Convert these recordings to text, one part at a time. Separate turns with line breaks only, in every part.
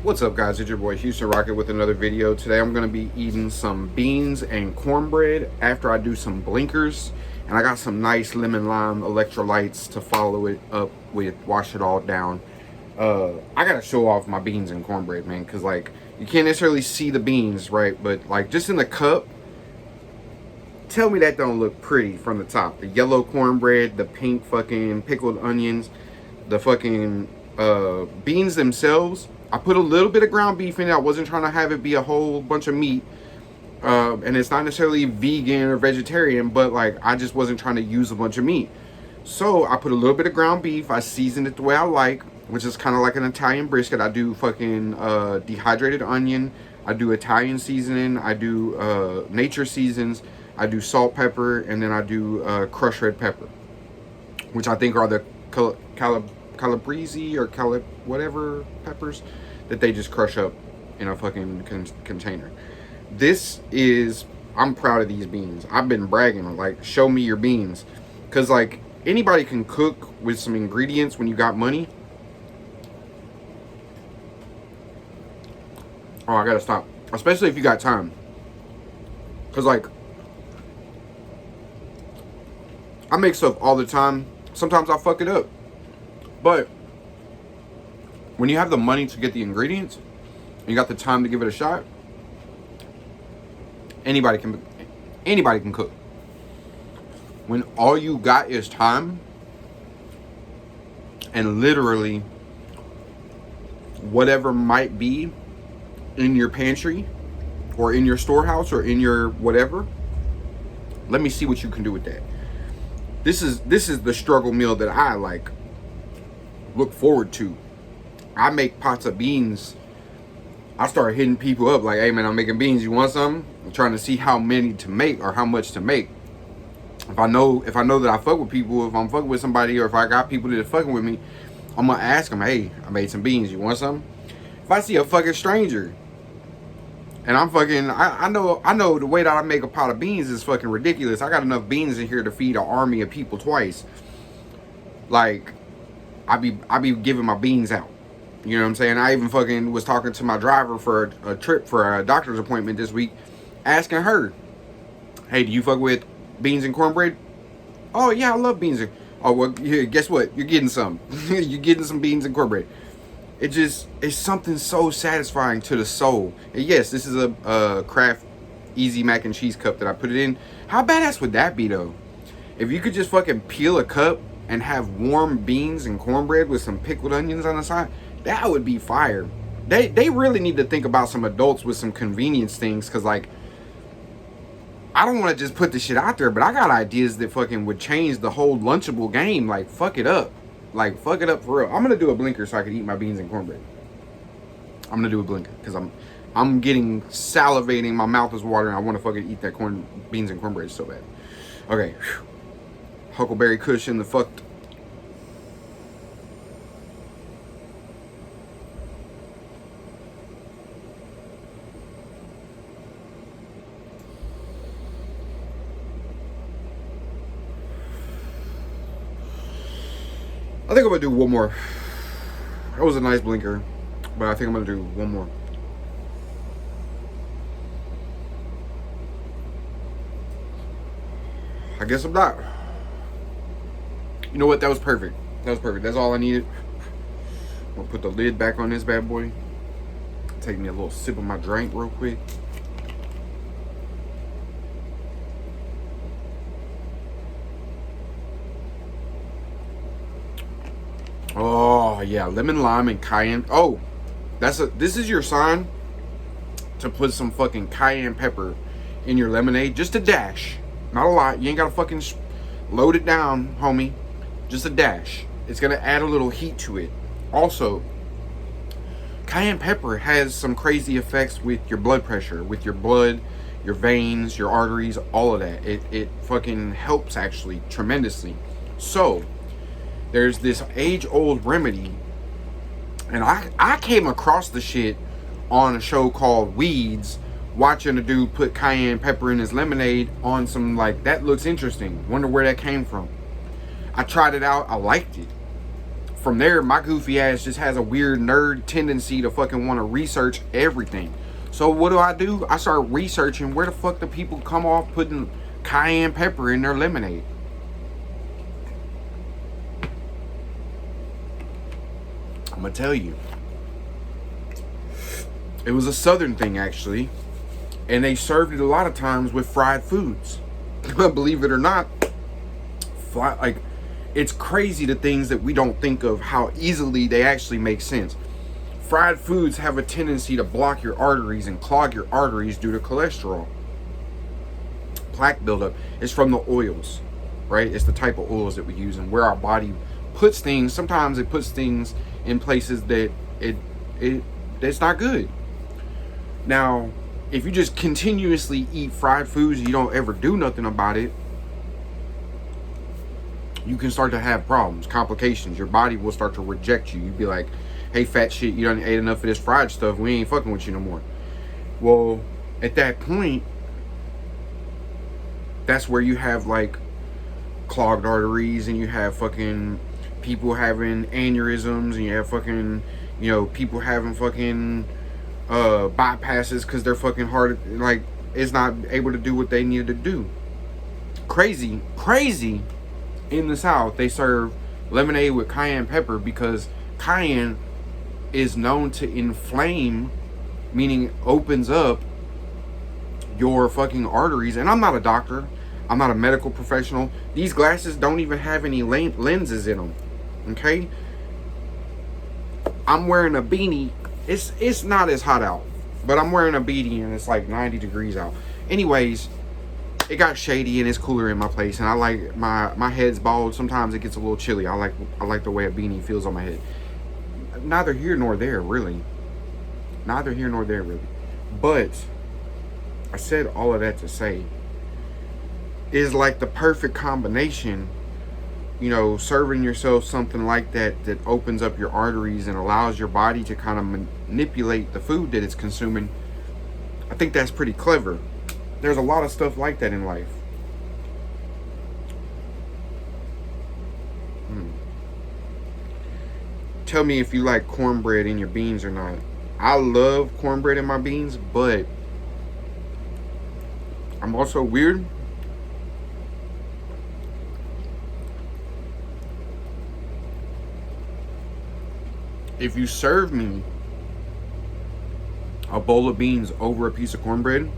What's up, guys? It's your boy Houston Rocket with another video. Today I'm going to be eating some beans and cornbread after I do some blinkers. And I got some nice lemon lime electrolytes to follow it up with, wash it all down. I got to show off my beans and cornbread, man, because like you can't necessarily see the beans, right? But like just in the cup, tell me that don't look pretty from the top. The yellow cornbread, the pink fucking pickled onions, the fucking beans themselves. I put a little bit of ground beef in it. I wasn't trying to have it be a whole bunch of meat. And it's not necessarily vegan or vegetarian, but like I just wasn't trying to use a bunch of meat. So I put a little bit of ground beef. I seasoned it the way I like, which is kind of like an Italian brisket. I do fucking dehydrated onion. I do Italian seasoning. I do nature seasons. I do salt, pepper, and then I do crushed red pepper, which I think are the calabrese or whatever peppers that they just crush up in a fucking container. This is, I'm proud of these beans. I've been bragging, like, show me your beans. Because, like, anybody can cook with some ingredients when you got money. Oh, I gotta stop. Especially if you got time. Because, like, I make stuff all the time. Sometimes I fuck it up. But when you have the money to get the ingredients, and you got the time to give it a shot, anybody can cook. When all you got is time, and literally whatever might be in your pantry or in your storehouse or in your whatever, let me see what you can do with that. This is the struggle meal that I like look forward to. I make pots of beans. I start hitting people up like, hey man, I'm making beans, you want some? I'm trying to see how many to make or how much to make. If I know that I fuck with people, if I'm fucking with somebody, or if I got people that are fucking with me, I'm gonna ask them, hey, I made some beans, you want some? If I see a fucking stranger and I'm fucking, I know the way that I make a pot of beans is fucking ridiculous. I got enough beans in here to feed an army of people twice. Like, I be giving my beans out. You know what I'm saying? I even fucking was talking to my driver for a trip for a doctor's appointment this week, asking her, hey, do you fuck with beans and cornbread? Oh yeah, I love beans. Oh well, yeah, guess what? You're getting some. You're getting some beans and cornbread. It's something so satisfying to the soul. And yes, this is a Kraft Easy Mac and Cheese cup that I put it in. How badass would that be though? If you could just fucking peel a cup and have warm beans and cornbread with some pickled onions on the side, that would be fire. They really need to think about some adults with some convenience things, because like, I don't want to just put this shit out there, but I got ideas that fucking would change the whole Lunchable game. Like, fuck it up. Like, fuck it up for real. I'm gonna do a blinker so I can eat my beans and cornbread. I'm gonna do a blinker because I'm getting salivating. My mouth is watering. I want to fucking eat that beans and cornbread so bad. Okay. Huckleberry Kush in the fucked. I think I'm gonna do one more. That was a nice blinker, but I think I'm gonna do one more. I guess I'm not. You know what? That was perfect. That was perfect. That's all I needed. I'm gonna put the lid back on this bad boy. Take me a little sip of my drink real quick. Oh yeah, lemon lime and cayenne. Oh, this is your sign to put some fucking cayenne pepper in your lemonade. Just a dash, not a lot. You ain't gotta fucking load it down, homie. Just a dash. It's gonna add a little heat to it. Also, cayenne pepper has some crazy effects with your blood pressure, with your blood, your veins, your arteries, all of that. It fucking helps actually tremendously. So there's this age-old remedy, and I came across the shit on a show called Weeds, watching a dude put cayenne pepper in his lemonade on some, like, that looks interesting. Wonder where that came from. I tried it out. I liked it. from there, my goofy ass just has a weird nerd tendency to fucking want to research everything. So what do? I start researching where the fuck do people come off putting cayenne pepper in their lemonade. I'm gonna tell you. It was a southern thing, actually. And they served it a lot of times with fried foods. Believe it or not, like, it's crazy the things that we don't think of, how easily they actually make sense. Fried foods have a tendency to block your arteries and clog your arteries due to cholesterol. Plaque buildup is from the oils, right? It's the type of oils that we use and where our body puts things. Sometimes it puts things in places that it's not good. Now, if you just continuously eat fried foods and you don't ever do nothing about it, you can start to have problems, complications. Your body will start to reject you. You'd be like, hey, fat shit, you done ate enough of this fried stuff. We ain't fucking with you no more. Well, at that point, that's where you have like clogged arteries and you have fucking people having aneurysms and you have fucking, you know, people having fucking bypasses because their fucking heart, like, is not able to do what they needed to do. Crazy in the South, they serve lemonade with cayenne pepper because cayenne is known to inflame, meaning opens up your fucking arteries. And I'm not a doctor, I'm not a medical professional. These glasses don't even have any lenses in them, okay? I'm wearing a beanie. It's not as hot out, but I'm wearing a beanie and it's like 90 degrees out. Anyways, it got shady and it's cooler in my place, and I like my head's bald. Sometimes it gets a little chilly. I like the way a beanie feels on my head. Neither here nor there, really. Neither here nor there, really. But I said all of that to say, is like the perfect combination. You know, serving yourself something like that opens up your arteries and allows your body to kind of manipulate the food that it's consuming. I think that's pretty clever. There's a lot of stuff like that in life. Tell me if you like cornbread in your beans or not. I love cornbread in my beans, but I'm also weird. If you serve me a bowl of beans over a piece of cornbread,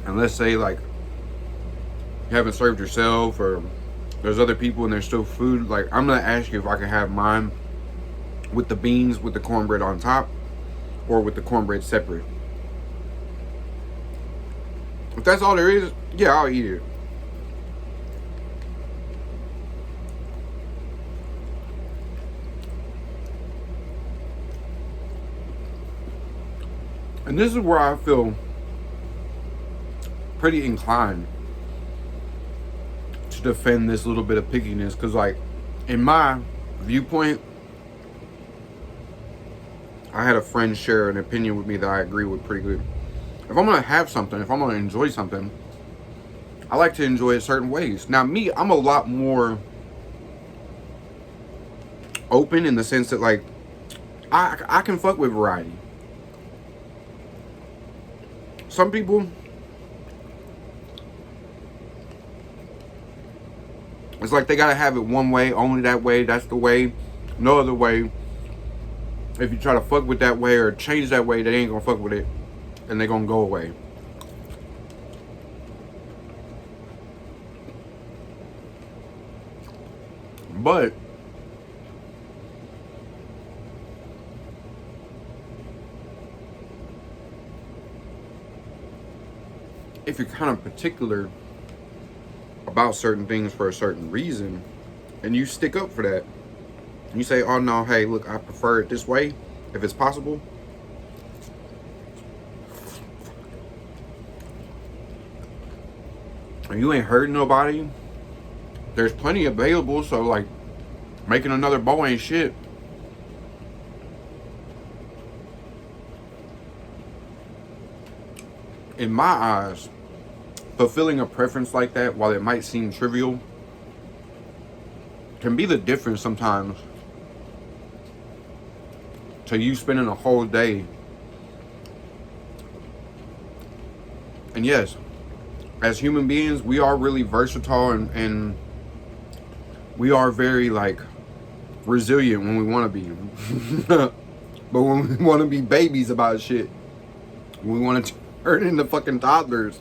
and let's say like you haven't served yourself or there's other people and there's still food, like, I'm gonna ask you if I can have mine with the beans with the cornbread on top or with the cornbread separate. If that's all there is, yeah, I'll eat it. And this is where I feel pretty inclined to defend this little bit of pickiness, because, like, in my viewpoint, I had a friend share an opinion with me that I agree with pretty good. If I'm gonna have something, if I'm gonna enjoy something, I like to enjoy it certain ways. Now, me, I'm a lot more open in the sense that, like, I can fuck with variety. Some people, it's like they gotta have it one way, only that way, that's the way, no other way. If you try to fuck with that way or change that way, they ain't gonna fuck with it and they gonna go away. But if you're kind of particular about certain things for a certain reason and you stick up for that, and you say, oh no, hey, look, I prefer it this way if it's possible, and you ain't hurting nobody, there's plenty available, so, like, making another bowl ain't shit. In my eyes, fulfilling a preference like that, while it might seem trivial, can be the difference sometimes to you spending a whole day. And yes, as human beings, we are really versatile, and we are very like resilient when we want to be. But when we want to be babies about shit, we want to turn into fucking toddlers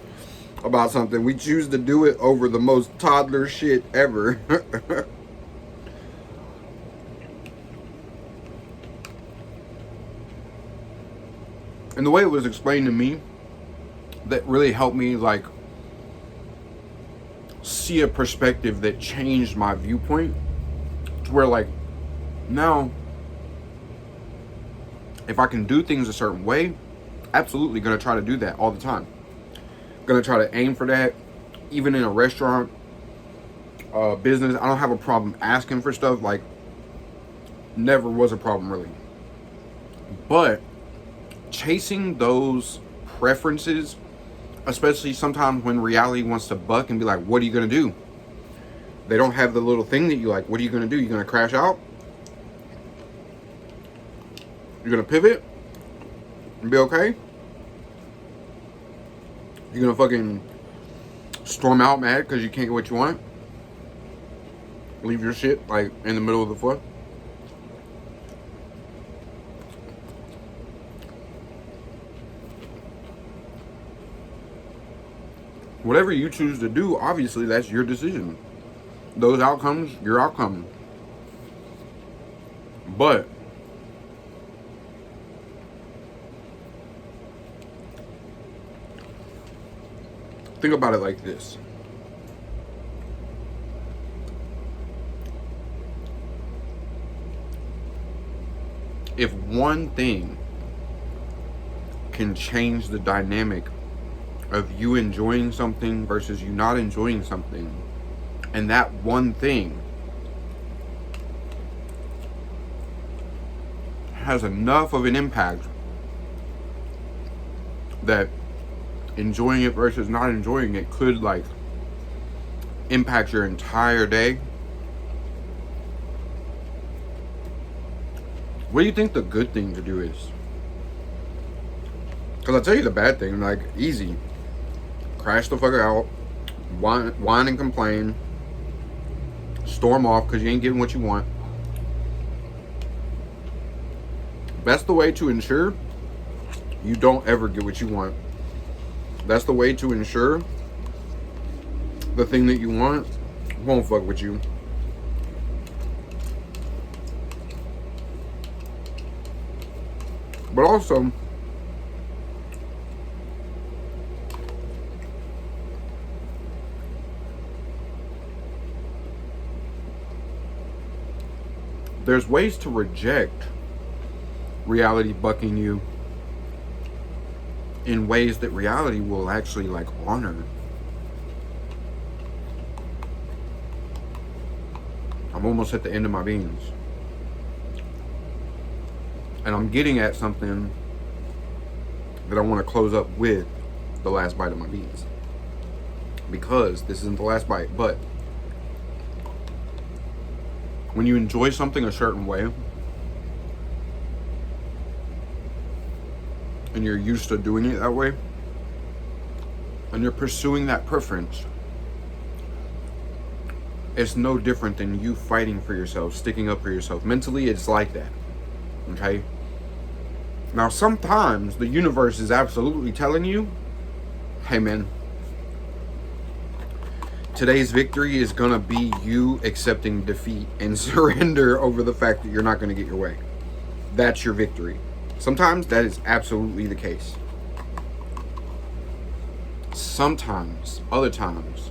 about something, we choose to do it over the most toddler shit ever. And the way it was explained to me, that really helped me like see a perspective that changed my viewpoint, to where like now, if I can do things a certain way, absolutely gonna try to do that all the time. Gonna try to aim for that, even in a restaurant, business. I don't have a problem asking for stuff, like never was a problem really. But chasing those preferences, especially sometimes when reality wants to buck and be like, what are you gonna do? They don't have the little thing that you like. What are you gonna do? You're gonna crash out? You're gonna pivot and be okay? You're gonna fucking storm out mad because you can't get what you want? Leave your shit like in the middle of the floor? Whatever you choose to do, obviously that's your decision. Those outcomes, your outcome. But think about it like this. If one thing can change the dynamic of you enjoying something versus you not enjoying something, and that one thing has enough of an impact that enjoying it versus not enjoying it could like impact your entire day, what do you think the good thing to do is? Because I'll tell you the bad thing, like easy. Crash the fucker out, whine and complain, storm off because you ain't getting what you want. That's the way to ensure you don't ever get what you want. That's the way to ensure the thing that you want won't fuck with you. But also, there's ways to reject reality bucking you in ways that reality will actually like honor. I'm almost at the end of my beans. And I'm getting at something that I want to close up with the last bite of my beans. Because this isn't the last bite, but when you enjoy something a certain way, and you're used to doing it that way, and you're pursuing that preference, it's no different than you fighting for yourself, sticking up for yourself. Mentally, it's like that. Okay? Now, sometimes the universe is absolutely telling you, hey man, today's victory is gonna be you accepting defeat and surrender over the fact that you're not gonna get your way. That's your victory. Sometimes that is absolutely the case. Sometimes, other times,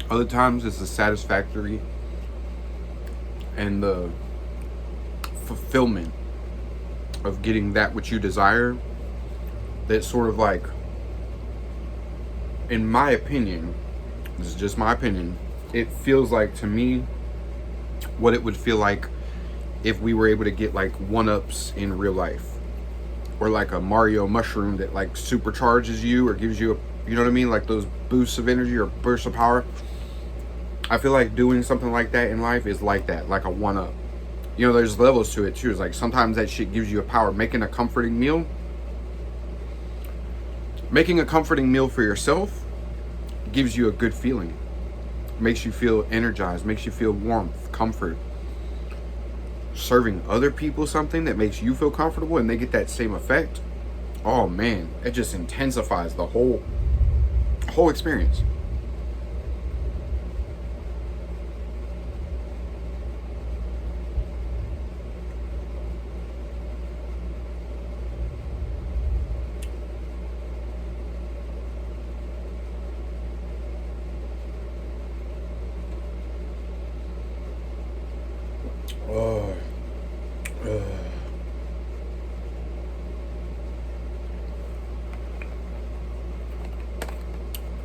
other times it's the satisfactory and the fulfillment of getting that which you desire that sort of like, in my opinion, this is just my opinion, it feels like to me what it would feel like if we were able to get like 1-ups in real life, or like a Mario mushroom that like supercharges you or gives you a, you know what I mean, like those boosts of energy or bursts of power. I feel like doing something like that in life is like that, like a 1-up. You know, there's levels to it too. It's like sometimes that shit gives you a power. Making a comforting meal for yourself gives you a good feeling. Makes you feel energized, makes you feel warmth, comfort. Serving other people something that makes you feel comfortable and they get that same effect, oh man, it just intensifies the whole experience. Oh,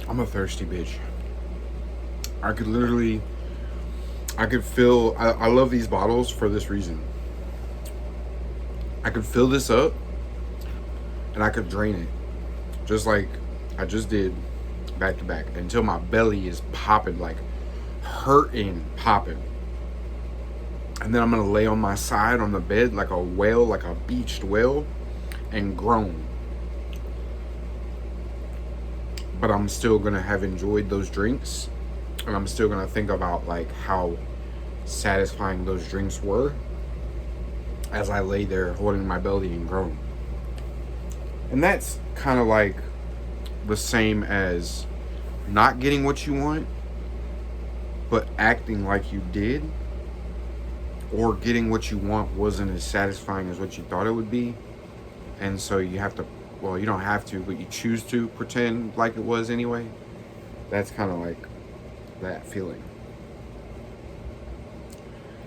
I'm a thirsty bitch. I could literally, I could fill, I love these bottles for this reason. I could fill this up and I could drain it. Just like I just did, back to back, until my belly is popping, like hurting, popping. And then I'm gonna lay on my side on the bed like a whale, like a beached whale, and groan. But I'm still gonna have enjoyed those drinks, and I'm still gonna think about like how satisfying those drinks were as I lay there holding my belly and groan. And that's kind of like the same as not getting what you want, but acting like you did, or getting what you want wasn't as satisfying as what you thought it would be. And so you have to, well, you don't have to, but you choose to pretend like it was anyway. That's kind of like that feeling.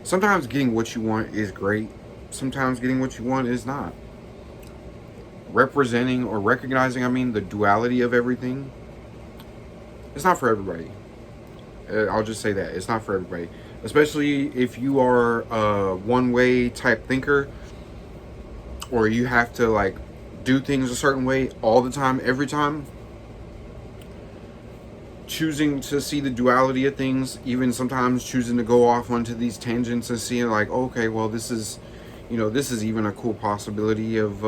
Sometimes getting what you want is great. Sometimes getting what you want is not. Representing or recognizing, I mean, the duality of everything, it's not for everybody. I'll just say that. It's not for everybody. Especially if you are a one-way type thinker, or you have to like do things a certain way all the time, every time. Choosing to see the duality of things, even sometimes choosing to go off onto these tangents and seeing like, okay, well, this is, you know, this is even a cool possibility of,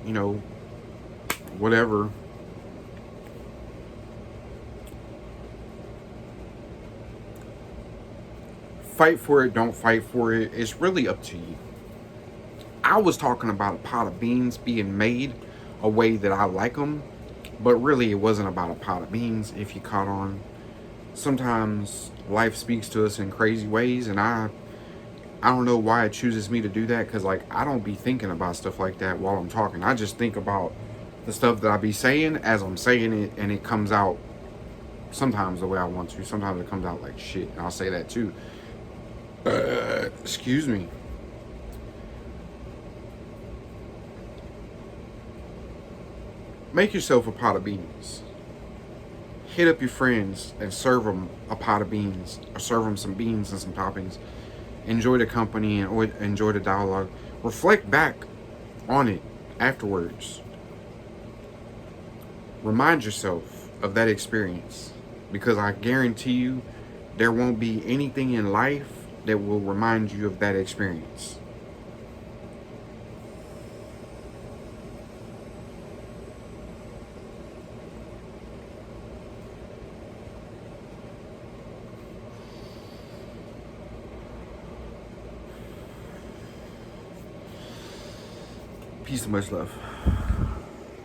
you know, whatever. Fight for it, don't fight for it. It's really up to you. I was talking about a pot of beans being made a way that I like them, but really it wasn't about a pot of beans, if you caught on. Sometimes life speaks to us in crazy ways, and I don't know why it chooses me to do that, because like I don't be thinking about stuff like that while I'm talking. I just think about the stuff that I be saying as I'm saying it, and it comes out sometimes the way I want to. Sometimes it comes out like shit, and I'll say that too. Excuse me. Make yourself a pot of beans. Hit up your friends and serve them a pot of beans, or serve them some beans and some toppings. Enjoy the company and enjoy the dialogue. Reflect back on it afterwards. Remind yourself of that experience, because I guarantee you there won't be anything in life that will remind you of that experience. Peace and much love.